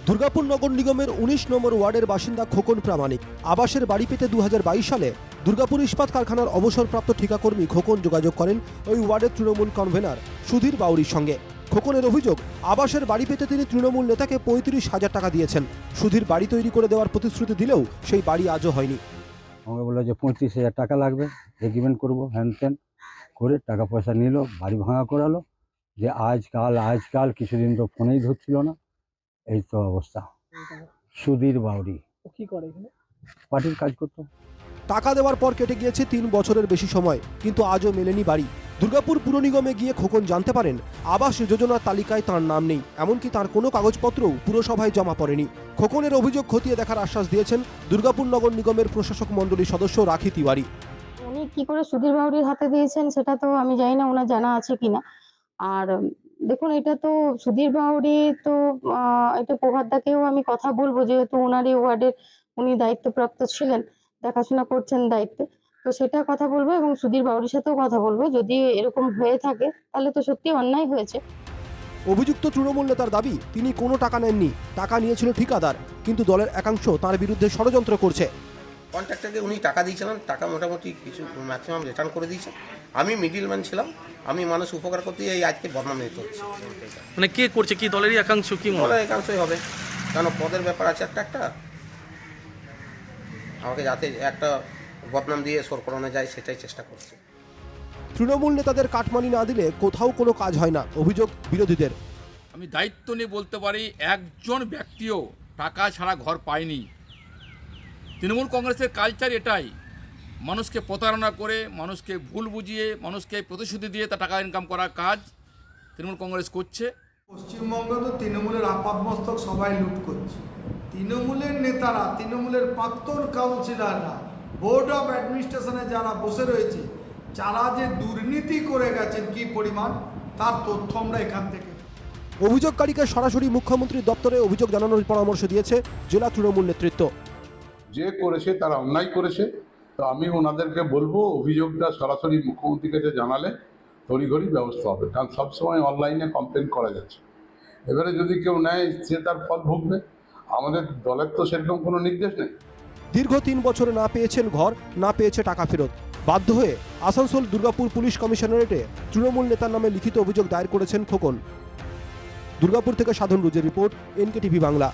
দুর্গাপুর নগর নিগমের ১৯ নম্বর ওয়ার্ডের বাসিন্দা খোকন প্রামাণিক আবাসের বাড়ি পেতে ২০২২ সালে দুর্গাপুর ইস্পাত কারখানার অবসরপ্রাপ্ত ঠিকাকর্মী খোকন যোগাযোগ করেন ওই ওয়ার্ডের তৃণমূল কনভেনার সুধীর বাউরির সঙ্গে। খোকনের অভিযোগ, আবাসের বাড়ি পেতে তিনি তৃণমূল নেতাকে ৩৫,০০০ টাকা দিয়েছেন। সুধীর বাড়ি তৈরি করে দেওয়ার প্রতিশ্রুতি দিলেও সেই বাড়ি আজও হয়নি। আমাকে বললো যে ৩৫,০০০ টাকা লাগবে, এগ্রিমেন্ট করবো, হ্যান ত্যান করে টাকা পয়সা নিল, বাড়ি ভাঙা করালো। যে আজকাল কিছুদিন তো ফোনেই ধরছিল না, এই তো অবস্থা। সুধীর বাউরি কি করে এখানে? পার্টির কাজ করতো। টাকা দেওয়ার পর কেটে গিয়েছে ৩ বছরের বেশি সময়, কিন্তু আজও মেলেনি বাড়ি। দুর্গাপুর পুর নিগমে গিয়ে খোকন জানতে পারেন আবাস যোজনার তালিকায় তার নাম নেই, এমনকি তার কোনো কাগজপত্রও পুরসভায় জমা পড়েনি। খোকনের অভিযোগ খতিয়ে দেখার আশ্বাস দিয়েছেন দুর্গাপুর নগর নিগমের প্রশাসক মণ্ডলীর সদস্য রাখি তিওয়ারি। উনি কি করে সুধীর বাউরির হাতে দিয়েছেন সেটা তো আমি জানি না, ওনার জানা আছে কিনা। আর দেখুন, এটা তো সুধীর বাউরি তো এটা প্রভাতদাকেও আমি কথা বলবো, যেহেতু ওনারই ওয়ার্ডের উনি দায়িত্বপ্রাপ্ত ছিলেন, দেখাশোনা করছেন দায়িত্বে, তো সেটা কথা বলবো এবং সুধীর বাউরির সাথেও কথা বলবো। যদি এরকম হয়ে থাকে তাহলে তো সত্যি অন্যায় হয়েছে। অভিযুক্ত তৃণমূল নেতার দাবি, তিনি কোনো টাকা নেননি, টাকা নিয়েছিল ঠিকাদার, কিন্তু দলের একাংশ তার বিরুদ্ধে ষড়যন্ত্র করছে। কন্ট্রাক্টরকে উনি টাকা দিয়েছিলেন, টাকা মোটামুটি কিছু ম্যাক্সিমাম রিটার্ন করে দিয়েছে। আমি মিডিলম্যান ছিলাম, আমি মানুষ উপকার করতে এই আজকে বদনাম নিতে হচ্ছে। মানে কে করছে, কি দলেরই একাংশ, কি মনে দলের হয়? একাংশই হবে, কেন পদের ব্যাপার আছে একটা আমাকে যাতে একটা বদনাম দিয়ে সর করানো যায় সেটাই চেষ্টা করছে। তৃণমূল নেতাদের কাটমানি না দিলে কোথাও কোনো কাজ হয় না, অভিযোগ বিরোধীদের। আমি দায়িত্ব নিয়ে বলতে পারি, একজন ব্যক্তিও টাকা ছাড়া ঘর পায়নি। তৃণমূল কংগ্রেসের কালচার এটাই, মানুষকে প্রতারণা করে, মানুষকে ভুল বুঝিয়ে, মানুষকে প্রতিশ্রুতি দিয়ে তা টাকা ইনকাম করার কাজ তৃণমূল কংগ্রেস করছে। পশ্চিমবঙ্গে তো তৃণমূলের আপাতমস্তক সবাই লুট করছে। তৃণমূলের নেতারা, তৃণমূলের প্রাক্তন কাউন্সিলররা, বোর্ড অফ অ্যাডমিনিস্ট্রেশনে যারা বসে রয়েছে, যারা যে দুর্নীতি করে গেছেন কি পরিমাণ, তার তথ্য আমরা এখান থেকে। অভিযোগকারীকে সরাসরি মুখ্যমন্ত্রীর দপ্তরে অভিযোগ জানানোর পরামর্শ দিয়েছে জেলা তৃণমূল নেতৃত্ব। যে করেছে তারা অন্যায় করেছে, তো আমি ওনাদেরকে বলবো অভিযোগটা সরাসরি মুখ্যমন্ত্রীর কাছে জানালে তড়িঘড়ি ব্যবস্থা হবে, কারণ সবসময় অনলাইনে কমপ্লেন করা যাচ্ছে। এবারে যদি কেউ নেয় সে তার ফল ভুগবে, আমাদের দলের তো সেরকম কোনো নির্দেশ নেই। দীর্ঘ ৩ বছরে না পেয়েছেন ঘর, না পেয়েছে টাকা ফেরত। বাধ্য হয়ে আসানসোল দুর্গাপুর পুলিশ কমিশনারেটে তৃণমূল নেতার নামে লিখিত অভিযোগ দায়ের করেছেন খোকন। দুর্গাপুর থেকে সাধন রুজের রিপোর্ট, NK TV বাংলা।